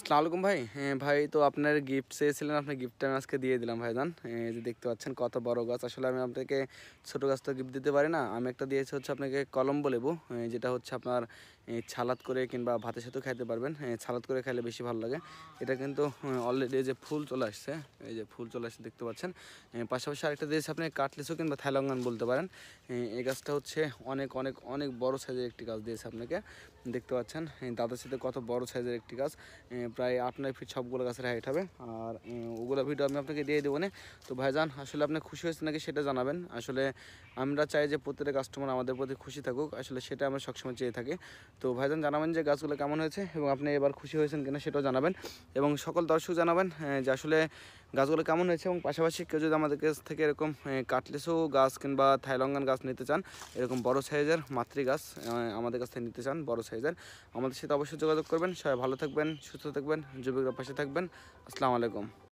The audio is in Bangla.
আসসালামু আলাইকুম ভাই। হ্যাঁ ভাই, তো আপনার গিফট চেয়েছিলেন, আপনার গিফটটা আমি আজকে দিয়ে দিলাম ভাইজান। এই যে দেখতে পাচ্ছেন কত বড় গাছ। আসলে আমি আপনাকে ছোটো গাছ তো গিফট দিতে পারি না। আমি একটা দিয়েছি হচ্ছে আপনাকে কলম্বো লেবু, যেটা হচ্ছে আপনার ছালাদ করে কিংবা ভাতের সাথেও খাইতে পারবেন। ছালাদ করে খাইলে বেশি ভালো লাগে। এটা কিন্তু অলরেডি এই যে ফুল চলে আসছে, এই যে ফুল চলে আসছে দেখতে পাচ্ছেন। পাশাপাশি আরেকটা দিয়েছি আপনি কাটলিসও কিংবা থাইলঙ্গান বলতে পারেন। এই গাছটা হচ্ছে অনেক অনেক অনেক বড় সাইজের একটি গাছ দিয়েছে আপনাকে, দেখতে পাচ্ছেন। দাদার সাথে কত বড় সাইজের একটি গাছ, প্রায় 8-9 ফিট সবগুলো গাছের হাইট হবে। আর ওগুলো ভিডিও আমি আপনাকে দিয়ে দেবো না। তো ভাইজান আসলে আপনি খুশি হয়েছেন নাকি সেটা জানাবেন। আসলে আমরা চাই যে প্রত্যেকটা কাস্টমার আমাদের প্রতি খুশি থাকুক, আসলে সেটা আমরা সবসময় চেয়ে থাকি। তো ভাইজান জানাবেন যে গাছগুলো কেমন হয়েছে এবং আপনি এবার খুশি হয়েছেন কিনা সেটাও জানাবেন, এবং সকল দর্শক জানাবেন যে আসলে গাছগুলো কেমন হয়েছে। এবং পাশাপাশি কেউ যদি আমাদের কাছ থেকে এরকম কাটলেসও গাছ কিংবা থাইলঙ্গান গাছ নিতে চান, এরকম বড় সাইজের মাতৃ গাছ আমাদের কাছ থেকে নিতে চান বড় সাইজের, আমাদের সাথে অবশ্যই যোগাযোগ করবেন। সবাই ভালো থাকবেন, সুস্থ থাকবেন, যুবকরা পাশে থাকবেন। আসসালামু আলাইকুম।